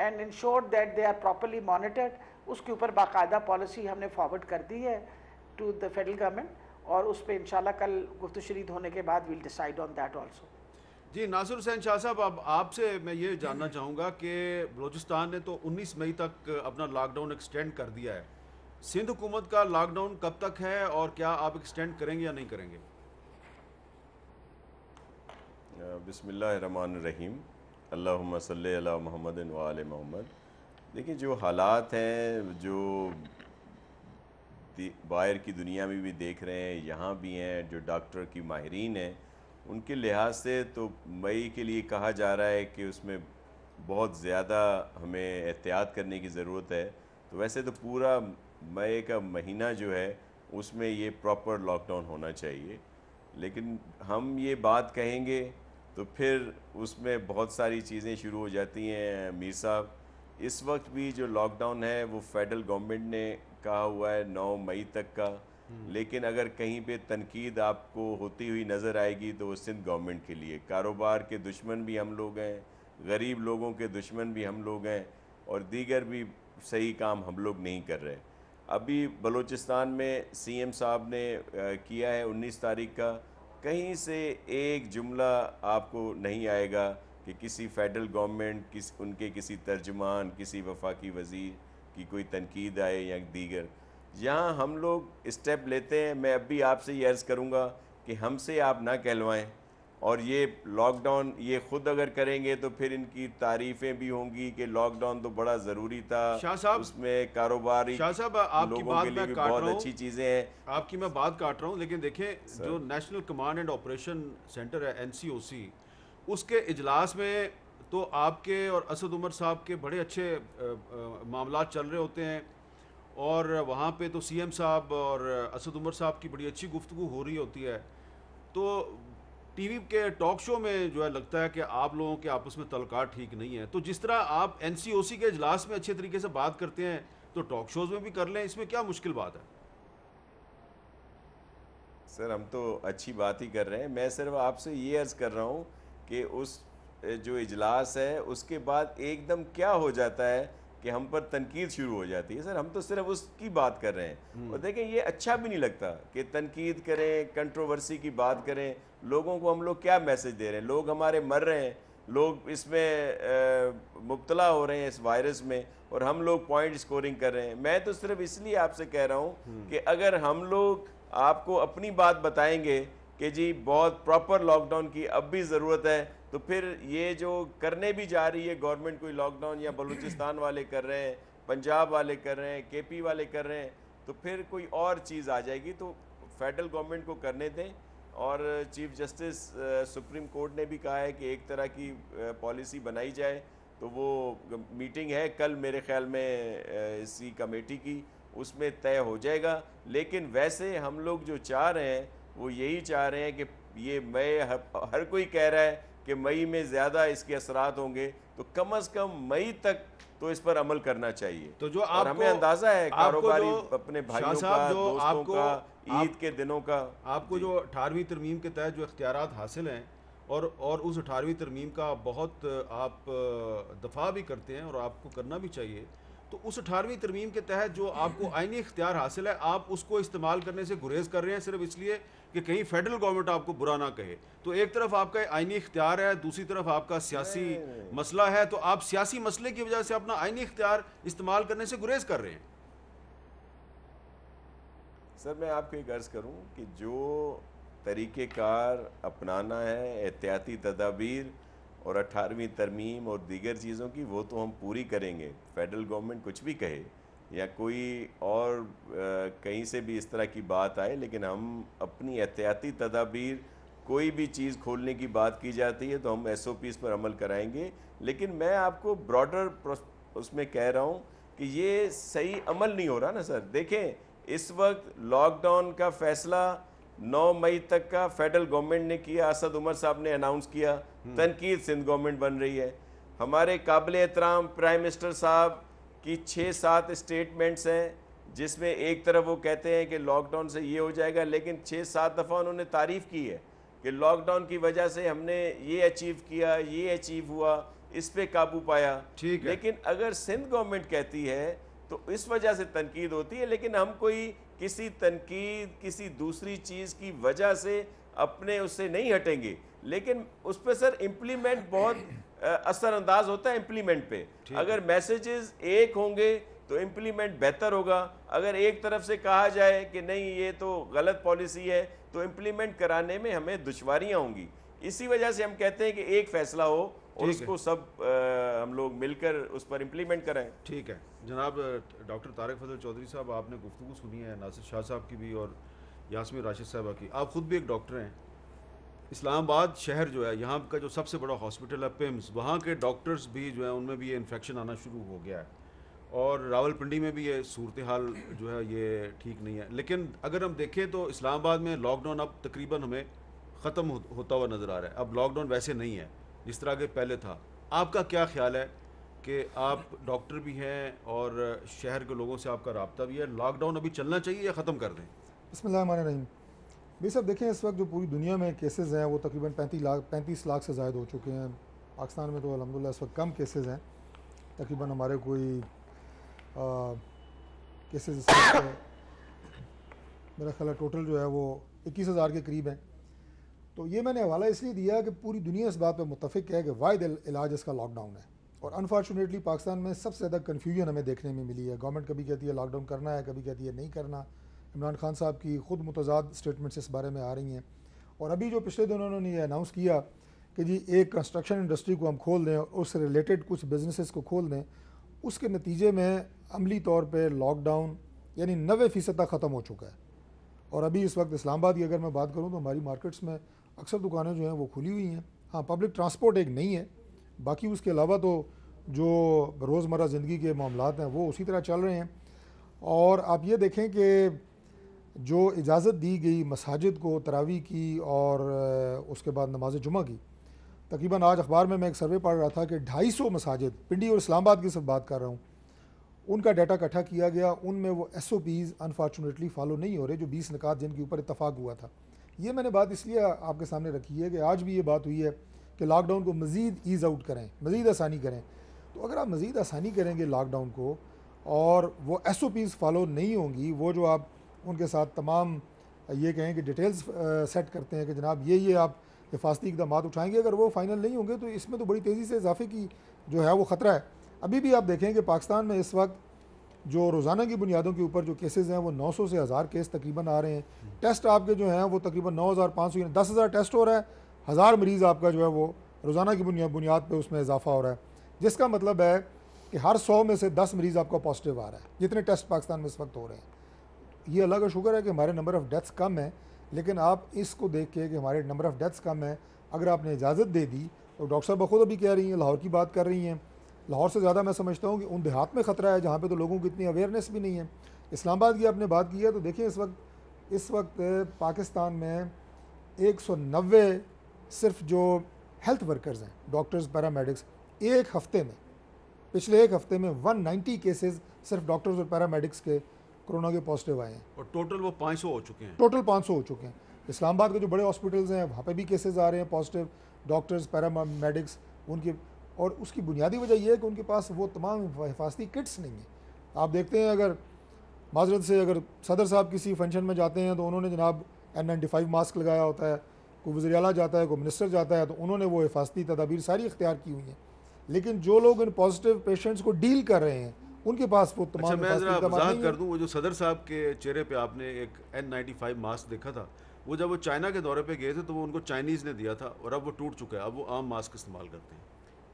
and ensure that they are properly monitored. اس کے اوپر باقاعدہ پالیسی ہم نے فارورڈ کر دی ہے ٹو دا فیڈرل گورنمنٹ, اور اس پہ انشاءاللہ کل گفت و شنید ہونے کے بعد we'll decide on that also. جی ناصر حسین شاہ صاحب, اب آپ سے میں یہ جاننا چاہوں گا کہ بلوچستان نے تو 19 مئی تک اپنا لاک ڈاؤن ایکسٹینڈ کر دیا ہے. سندھ حکومت کا لاک ڈاؤن کب تک ہے اور کیا آپ ایکسٹینڈ کریں گے یا نہیں کریں گے؟ بسم اللہ الرحمن الرحیم. اللہم صلی علی محمد و آل محمد. دیکھیں جو حالات ہیں, جو باہر کی دنیا میں بھی دیکھ رہے ہیں, یہاں بھی ہیں, جو ڈاکٹر کی ماہرین ہیں, ان کے لحاظ سے تو مئی کے لیے کہا جا رہا ہے کہ اس میں بہت زیادہ ہمیں احتیاط کرنے کی ضرورت ہے. تو ویسے تو پورا مئی کا مہینہ جو ہے اس میں یہ پراپر لاک ڈاؤن ہونا چاہیے, لیکن ہم یہ بات کہیں گے تو پھر اس میں بہت ساری چیزیں شروع ہو جاتی ہیں. میر صاحب, اس وقت بھی جو لاک ڈاؤن ہے وہ فیڈرل گورنمنٹ نے کہا ہوا ہے 9 مئی تک کا, لیکن اگر کہیں پہ تنقید آپ کو ہوتی ہوئی نظر آئے گی تو وہ سندھ گورنمنٹ کے لیے. کاروبار کے دشمن بھی ہم لوگ ہیں, غریب لوگوں کے دشمن بھی ہم لوگ ہیں, اور دیگر بھی صحیح کام ہم لوگ نہیں کر رہے. ابھی بلوچستان میں سی ایم صاحب نے کیا ہے 19 تاریخ کا, کہیں سے ایک جملہ آپ کو نہیں آئے گا کہ کسی فیڈرل گورنمنٹ, ان کے کسی ترجمان, کسی وفاقی وزیر کی کوئی تنقید آئے یا دیگر. یہاں ہم لوگ اسٹیپ لیتے ہیں. میں اب بھی آپ سے یہ عرض کروں گا کہ ہم سے آپ نہ کہلوائیں, اور یہ لاک ڈاؤن یہ خود اگر کریں گے تو پھر ان کی تعریفیں بھی ہوں گی کہ لاک ڈاؤن تو بڑا ضروری تھا, شاہ صاحب, اس میں کاروباری شاہ صاحب آپ کی لوگوں بات کے لیے میں بھی کاٹ بہت رہا ہوں, اچھی چیزیں ہیں. آپ کی میں بات کاٹ رہا ہوں, لیکن دیکھیں جو national command and operation centre ہے NCOC, اس کے اجلاس میں تو آپ کے اور اسد عمر صاحب کے بڑے اچھے معاملات چل رہے ہوتے ہیں, اور وہاں پہ تو سی ایم صاحب اور اسد عمر صاحب کی بڑی اچھی گفتگو ہو رہی ہوتی ہے. تو ٹی وی کے ٹاک شو میں جو ہے لگتا ہے کہ آپ لوگوں کے آپس میں تعلقات ٹھیک نہیں ہیں. تو جس طرح آپ NCOC کے اجلاس میں اچھے طریقے سے بات کرتے ہیں تو ٹاک شوز میں بھی کر لیں, اس میں کیا مشکل بات ہے؟ سر ہم تو اچھی بات ہی کر رہے ہیں. میں صرف آپ سے یہ عرض کر رہا ہوں کہ اس جو اجلاس ہے اس کے بعد ایک دم کیا ہو جاتا ہے کہ ہم پر تنقید شروع ہو جاتی ہے. سر ہم تو صرف اس کی بات کر رہے ہیں, اور دیکھیں یہ اچھا بھی نہیں لگتا کہ تنقید کریں, کنٹروورسی کی بات کریں. لوگوں کو ہم لوگ کیا میسج دے رہے ہیں؟ لوگ ہمارے مر رہے ہیں, لوگ اس میں مبتلا ہو رہے ہیں اس وائرس میں, اور ہم لوگ پوائنٹ سکورنگ کر رہے ہیں. میں تو صرف اس لیے آپ سے کہہ رہا ہوں کہ اگر ہم لوگ آپ کو اپنی بات بتائیں گے کہ جی بہت پراپر لاک ڈاؤن کی اب بھی ضرورت ہے, تو پھر یہ جو کرنے بھی جا رہی ہے گورنمنٹ کوئی لاک ڈاؤن, یا بلوچستان والے کر رہے ہیں, پنجاب والے کر رہے ہیں, KP والے کر رہے ہیں, تو پھر کوئی اور چیز آ جائے گی. تو فیڈرل گورنمنٹ کو کرنے دیں. اور چیف جسٹس سپریم کورٹ نے بھی کہا ہے کہ ایک طرح کی پالیسی بنائی جائے, تو وہ میٹنگ ہے کل میرے خیال میں اسی کمیٹی کی, اس میں طے ہو جائے گا. لیکن ویسے ہم لوگ جو چاہ رہے ہیں وہ یہی چاہ رہے ہیں کہ یہ مئی, ہر کوئی کہہ رہا ہے کہ مئی میں زیادہ اس کے اثرات ہوں گے, تو کم از کم مئی تک تو اس پر عمل کرنا چاہیے. تو جو اور ہمیں اندازہ ہے کاروباری اپنے بھائیوں کا, دوستوں کا, عید کے دنوں کا, آپ کو جو 18ویں ترمیم کے تحت جو اختیارات حاصل ہیں, اور اس 18ویں ترمیم کا بہت آپ دفاع بھی کرتے ہیں اور آپ کو کرنا بھی چاہیے, تو اس 18ویں ترمیم کے تحت جو آپ کو آئینی اختیار حاصل ہے, آپ اس کو استعمال کرنے سے گریز کر رہے ہیں صرف اس لیے کہ کہیں فیڈرل گورنمنٹ آپ کو برا نہ کہے. تو ایک طرف آپ کا آئینی اختیار ہے, دوسری طرف آپ کا سیاسی مسئلہ ہے, تو آپ سیاسی مسئلے کی وجہ سے اپنا آئینی اختیار استعمال کرنے سے گریز کر رہے ہیں. سر میں آپ کو ایک عرض کروں کہ جو طریقہ کار اپنانا ہے, احتیاطی تدابیر اور 18ویں ترمیم اور دیگر چیزوں کی, وہ تو ہم پوری کریں گے. فیڈرل گورنمنٹ کچھ بھی کہے یا کوئی اور کہیں سے بھی اس طرح کی بات آئے, لیکن ہم اپنی احتیاطی تدابیر, کوئی بھی چیز کھولنے کی بات کی جاتی ہے تو ہم SOPs پر عمل کرائیں گے. لیکن میں آپ کو براڈر اس میں کہہ رہا ہوں کہ یہ صحیح عمل نہیں ہو رہا نا سر. دیکھیں اس وقت لاک ڈاؤن کا فیصلہ 9 مئی تک کا فیڈرل گورنمنٹ نے کیا, اسد عمر صاحب نے اناؤنس کیا, تنقید سندھ گورنمنٹ بن رہی ہے. ہمارے قابل احترام پرائم منسٹر صاحب کی 6-7 اسٹیٹمنٹس ہیں, جس میں ایک طرف وہ کہتے ہیں کہ لاک ڈاؤن سے یہ ہو جائے گا, لیکن 6-7 دفعہ انہوں نے تعریف کی ہے کہ لاک ڈاؤن کی وجہ سے ہم نے یہ اچیو کیا, یہ اچیو ہوا. اس پہ قابو پایا. ٹھیک ہے. لیکن اگر سندھ گورنمنٹ کہتی ہے تو اس وجہ سے تنقید ہوتی ہے, لیکن ہم کوئی کسی تنقید کسی دوسری چیز کی وجہ سے اپنے اس سے نہیں ہٹیں گے, لیکن اس پہ سر امپلیمنٹ بہت اثر انداز ہوتا ہے امپلیمنٹ پہ. اگر میسیجز ایک ہوں گے تو امپلیمنٹ بہتر ہوگا. اگر ایک طرف سے کہا جائے کہ نہیں یہ تو غلط پالیسی ہے تو امپلیمنٹ کرانے میں ہمیں دشواریاں ہوں گی. اسی وجہ سے ہم کہتے ہیں کہ ایک فیصلہ ہو اور اس کو سب ہم لوگ مل کر اس پر امپلیمنٹ کریں. ٹھیک ہے جناب. ڈاکٹر طارق فضل چودھری صاحب, آپ نے گفتگو سنی ہے ناصر شاہ صاحب کی بھی اور یاسمین راشد صاحبہ کی. آپ خود بھی ایک ڈاکٹر ہیں. اسلام آباد شہر جو ہے, یہاں کا جو سب سے بڑا ہاسپٹل ہے پیمز, وہاں کے ڈاکٹرز بھی جو ہیں ان میں بھی یہ انفیکشن آنا شروع ہو گیا ہے, اور راول پنڈی میں بھی یہ صورتحال جو ہے یہ ٹھیک نہیں ہے. لیکن اگر ہم دیکھیں تو اسلام آباد میں لاک ڈاؤن اب تقریباً ہمیں ختم ہوتا ہوا نظر آ رہا ہے. اب لاک ڈاؤن ویسے نہیں ہے جس طرح کے پہلے تھا. آپ کا کیا خیال ہے کہ آپ ڈاکٹر بھی ہیں اور شہر کے لوگوں سے آپ کا رابطہ بھی ہے, لاک ڈاؤن ابھی چلنا چاہیے یا ختم کر دیں؟ بسم اللہ الرحمن الرحیم. بھائی صاحب دیکھیں, اس وقت جو پوری دنیا میں کیسز ہیں وہ تقریباً 35 لاکھ سے زائد ہو چکے ہیں. پاکستان میں تو الحمدللہ اس وقت کم کیسز ہیں, تقریباً ہمارے کوئی کیسز اس وقت میرا خیال ہے ٹوٹل جو ہے وہ 21,000 کے قریب ہیں. تو یہ میں نے حوالہ اس لیے دیا کہ پوری دنیا اس بات پہ متفق ہے کہ واحد علاج اس کا لاک ڈاؤن ہے, اور انفارچونیٹلی پاکستان میں سب سے زیادہ کنفیوژن ہمیں دیکھنے میں ملی ہے. گورنمنٹ کبھی کہتی ہے لاک ڈاؤن کرنا ہے, کبھی کہتی ہے نہیں کرنا. عمران خان صاحب کی خود متضاد اسٹیٹمنٹس اس بارے میں آ رہی ہیں. اور ابھی جو پچھلے دنوں انہوں نے یہ اناؤنس کیا کہ جی ایک کنسٹرکشن انڈسٹری کو ہم کھول دیں اور اس سے ریلیٹڈ کچھ بزنسز کو کھول دیں, اس کے نتیجے میں عملی طور پہ لاک ڈاؤن یعنی 90% تک ختم ہو چکا ہے. اور ابھی اس وقت اسلام آباد کی اگر میں بات کروں تو ہماری مارکیٹس میں اکثر دکانیں جو ہیں وہ کھلی ہوئی ہیں. ہاں پبلک ٹرانسپورٹ ایک نہیں ہے, باقی اس کے علاوہ تو جو روزمرہ زندگی کے معاملات ہیں وہ اسی طرح چل رہے ہیں. اور آپ یہ دیکھیں کہ جو اجازت دی گئی مساجد کو تراویح کی اور اس کے بعد نماز جمعہ کی, تقریباً آج اخبار میں ایک سروے پڑھ رہا تھا کہ 250 مساجد, پنڈی اور اسلام آباد کی صرف بات کر رہا ہوں, ان کا ڈیٹا اکٹھا کیا گیا. ان میں وہ SOPs انفارچونیٹلی فالو نہیں ہو رہے, جو 20 نکات جن کے اوپر اتفاق ہوا تھا. یہ میں نے بات اس لیے آپ کے سامنے رکھی ہے کہ آج بھی یہ بات ہوئی ہے کہ لاک ڈاؤن کو مزید ایز آؤٹ کریں, مزید آسانی کریں. تو اگر آپ مزید آسانی کریں گے لاک ڈاؤن کو اور وہ SOPs فالو نہیں ہوں گی, وہ جو آپ ان کے ساتھ تمام یہ کہیں کہ ڈیٹیلز سیٹ کرتے ہیں کہ جناب یہ آپ حفاظتی اقدامات اٹھائیں گے, اگر وہ فائنل نہیں ہوں گے تو اس میں تو بڑی تیزی سے اضافے کی جو ہے وہ خطرہ ہے. ابھی بھی آپ دیکھیں کہ پاکستان میں اس وقت جو روزانہ کی بنیادوں کے اوپر جو کیسز ہیں وہ 900 سے 1000 کیس تقریباً آ رہے ہیں. ٹیسٹ آپ کے جو ہیں وہ تقریباً 9500 10,000 ٹیسٹ ہو رہا ہے, 1000 مریض آپ کا جو ہے وہ روزانہ کی بنیاد پہ اس میں اضافہ ہو رہا ہے, جس کا مطلب ہے کہ ہر 100 میں سے 10 مریض آپ کا پازیٹیو آ رہا ہے, جتنے ٹیسٹ پاکستان میں اس وقت ہو رہے ہیں. یہ اللہ کا شکر ہے کہ ہمارے نمبر آف ڈیتھس کم ہیں, لیکن آپ اس کو دیکھ کے کہ ہمارے نمبر آف ڈیتھس کم ہیں, اگر آپ نے اجازت دے دی, اور ڈاکٹر صاحب بخود ابھی کہہ رہی ہیں لاہور کی بات کر رہی ہیں, لاہور سے زیادہ میں سمجھتا ہوں کہ ان دیہات میں خطرہ ہے جہاں پہ تو لوگوں کی اتنی اویئرنیس بھی نہیں ہے. اسلام آباد کی آپ نے بات کی ہے تو دیکھیں اس وقت پاکستان میں 190 صرف جو ہیلتھ ورکرز ہیں, ڈاکٹرز پیرامیڈکس, ایک ہفتے میں پچھلے ایک ہفتے میں 190 کیسز صرف ڈاکٹرز اور پیرامیڈکس کے کرونا کے پازیٹیو آئے ہیں, اور ٹوٹل وہ 500 ہو چکے ہیں. ٹوٹل 500 ہو چکے ہیں. اسلام آباد کے جو بڑے ہاسپٹلز ہیں وہاں پہ بھی کیسز آ رہے ہیں پازیٹیو, ڈاکٹرز پیرامیڈکس ان کی, اور اس کی بنیادی وجہ یہ ہے کہ ان کے پاس وہ تمام حفاظتی کٹس نہیں ہیں. آپ دیکھتے ہیں اگر معذرت سے اگر صدر صاحب کسی فنکشن میں جاتے ہیں تو انہوں نے جناب N95 ماسک لگایا ہوتا ہے, کوئی وزیر اعلیٰ جاتا ہے, کوئی منسٹر جاتا ہے, تو انہوں نے وہ حفاظتی تدابیر ساری اختیار کی ہوئی ہیں. لیکن جو لوگ ان پازیٹیو پیشنٹس کو ڈیل کر رہے ہیں ان کے پاس وہ تمام اچھا میں ذرا اقدامات وضاحت نہیں کر ہیں. دوں, وہ جو صدر صاحب کے چہرے پہ آپ نے ایک N95 ماسک دیکھا تھا, وہ جب وہ چائنا کے دورے پہ گئے تھے تو وہ ان کو چائنیز نے دیا تھا, اور اب وہ ٹوٹ چکا ہے, اب وہ عام ماسک استعمال کرتے ہیں.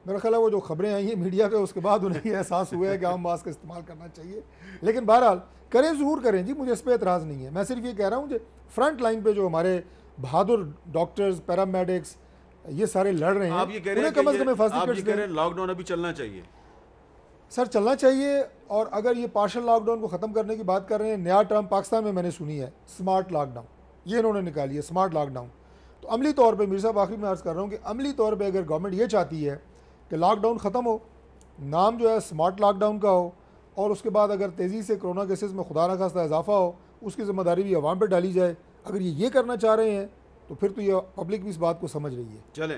میرا خیال ہے وہ جو خبریں آئی ہیں میڈیا پہ اس کے بعد انہیں یہ احساس ہوا ہے کہ عام ماسک استعمال کرنا چاہیے. لیکن بہرحال کریں, ضرور کریں جی, مجھے اس پہ اعتراض نہیں ہے. میں صرف یہ کہہ رہا ہوں کہ فرنٹ لائن پہ جو ہمارے بہادر ڈاکٹرز پیرامیڈکس یہ سارے لڑ رہے ہیں, آپ یہ کہہ رہے انہیں کم از کم حفاظتی کٹس دیں. لاک ڈاؤن ابھی چلنا چاہیے سر, چلنا چاہیے. اور اگر یہ پارشل لاک ڈاؤن کو ختم کرنے کی بات کر رہے ہیں, نیا ٹرم پاکستان میں نے سنی ہے, اسمارٹ لاک ڈاؤن, یہ انہوں نے نکالی ہے اسمارٹ لاک ڈاؤن. تو عملی طور پہ میر صاحب آخری میں عرض کر رہا ہوں کہ عملی طور پہ اگر گورنمنٹ یہ چاہتی ہے کہ لاک ڈاؤن ختم ہو, نام جو ہے اسمارٹ لاک ڈاؤن کا ہو, اور اس کے بعد اگر تیزی سے کرونا کیسز میں خدا نخواستہ اضافہ ہو, اس کی ذمہ داری بھی عوام پہ ڈالی جائے. اگر یہ کرنا چاہ رہے ہیں تو پھر تو یہ پبلک بھی اس بات کو سمجھ رہی ہے. چلیں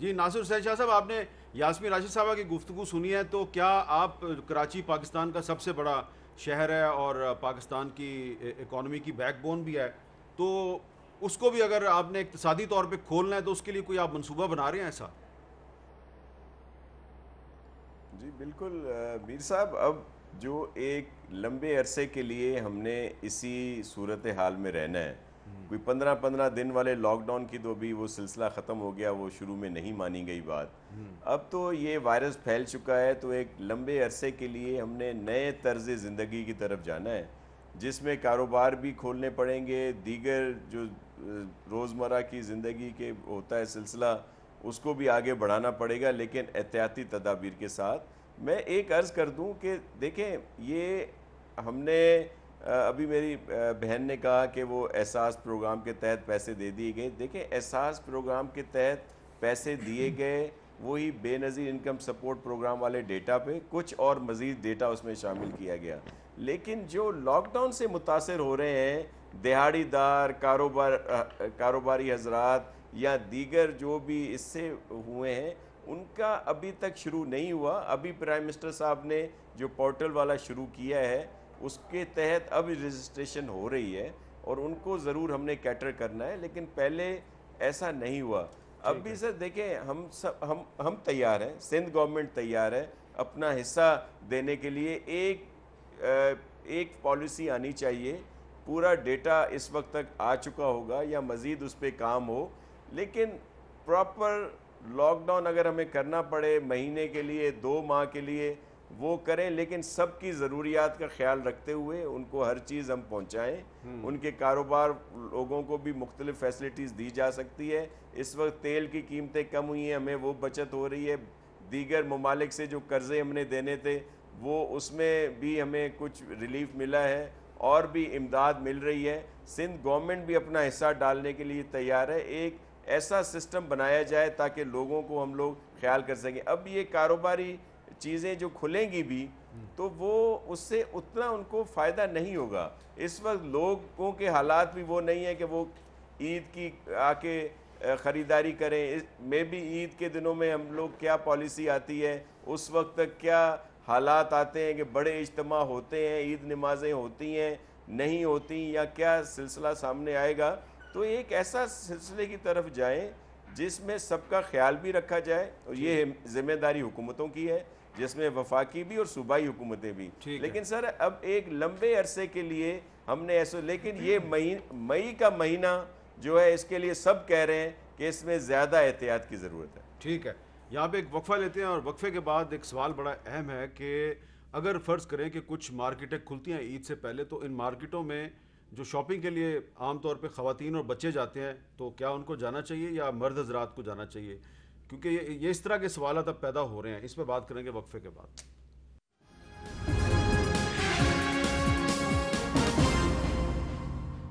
جی ناصر حسین شاہ صاحب، آپ نے یاسمین راشد صاحبہ کی گفتگو سنی ہے، تو کیا آپ کراچی پاکستان کا سب سے بڑا شہر ہے اور پاکستان کی اکانومی کی بیک بون بھی ہے، تو اس کو بھی اگر آپ نے اقتصادی طور پہ کھولنا ہے تو اس کے لیے کوئی آپ منصوبہ بنا رہے ہیں ایسا؟ جی بالکل میر صاحب، اب جو ایک لمبے عرصے کے لیے ہم نے اسی صورتحال میں رہنا ہے، کوئی 15 دن والے لاک ڈاؤن کی تو ابھی وہ سلسلہ ختم ہو گیا، وہ شروع میں نہیں مانی گئی بات. اب تو یہ وائرس پھیل چکا ہے، تو ایک لمبے عرصے کے لیے ہم نے نئے طرز زندگی کی طرف جانا ہے، جس میں کاروبار بھی کھولنے پڑیں گے، دیگر جو روزمرہ کی زندگی کے ہوتا ہے سلسلہ اس کو بھی آگے بڑھانا پڑے گا، لیکن احتیاطی تدابیر کے ساتھ. میں ایک عرض کر دوں کہ دیکھیں، یہ ہم نے ابھی میری بہن نے کہا کہ وہ احساس پروگرام کے تحت پیسے دے دیے گئے. دیکھیں، احساس پروگرام کے تحت پیسے دیے گئے، وہی بے نظیر انکم سپورٹ پروگرام والے ڈیٹا پہ کچھ اور مزید ڈیٹا اس میں شامل کیا گیا. لیکن جو لاک ڈاؤن سے متاثر ہو رہے ہیں دہاڑی دار، کاروباری حضرات یا دیگر جو بھی اس سے ہوئے ہیں، ان کا ابھی تک شروع نہیں ہوا. ابھی پرائم منسٹر صاحب نے جو پورٹل والا شروع کیا ہے اس کے تحت اب رجسٹریشن ہو رہی ہے، اور ان کو ضرور ہم نے کیٹر کرنا ہے، لیکن پہلے ایسا نہیں ہوا. اب بھی سر دیکھیں، ہم تیار ہیں، سندھ گورنمنٹ تیار ہے اپنا حصہ دینے کے لیے. ایک پالیسی آنی چاہیے، پورا ڈیٹا اس وقت تک آ چکا ہوگا یا مزید اس پہ کام ہو، لیکن پراپر لاک ڈاؤن اگر ہمیں کرنا پڑے مہینے کے لیے، 2 ماہ کے لیے، وہ کریں، لیکن سب کی ضروریات کا خیال رکھتے ہوئے ان کو ہر چیز ہم پہنچائیں. ان کے کاروبار لوگوں کو بھی مختلف فیسلٹیز دی جا سکتی ہے. اس وقت تیل کی قیمتیں کم ہوئی ہیں، ہمیں وہ بچت ہو رہی ہے. دیگر ممالک سے جو قرضے ہم نے دینے تھے وہ اس میں بھی ہمیں کچھ ریلیف ملا ہے، اور بھی امداد مل رہی ہے. سندھ گورنمنٹ بھی اپنا حصہ ڈالنے کے لیے تیار ہے. ایک ایسا سسٹم بنایا جائے تاکہ لوگوں کو ہم لوگ خیال کر سکیں. اب یہ کاروباری چیزیں جو کھلیں گی بھی تو وہ اس سے اتنا ان کو فائدہ نہیں ہوگا. اس وقت لوگوں کے حالات بھی وہ نہیں ہیں کہ وہ عید کی آ کے خریداری کریں. میں بھی عید کے دنوں میں ہم لوگ کیا پالیسی آتی ہے، اس وقت تک کیا حالات آتے ہیں کہ بڑے اجتماع ہوتے ہیں، عید نمازیں ہوتی ہیں نہیں ہوتی، یا کیا سلسلہ سامنے آئے گا. تو ایک ایسا سلسلے کی طرف جائیں جس میں سب کا خیال بھی رکھا جائے، اور یہ ذمہ داری حکومتوں کی ہے، جس میں وفاقی بھی اور صوبائی حکومتیں بھی. لیکن سر اب ایک لمبے عرصے کے لیے ہم نے ایسے، لیکن یہ مئی کا مہینہ جو ہے اس کے لیے سب کہہ رہے ہیں کہ اس میں زیادہ احتیاط کی ضرورت ہے. ٹھیک ہے، یہاں پہ ایک وقفہ لیتے ہیں، اور وقفے کے بعد ایک سوال بڑا اہم ہے کہ اگر فرض کریں کہ کچھ مارکیٹیں کھلتی ہیں عید سے پہلے، تو ان مارکیٹوں میں جو شاپنگ کے لیے عام طور پہ خواتین اور بچے جاتے ہیں، تو کیا ان کو جانا چاہیے یا مرد حضرات کو جانا چاہیے؟ کیونکہ یہ اس طرح کے سوالات اب پیدا ہو رہے ہیں. اس پہ بات کریں گے وقفے کے بعد.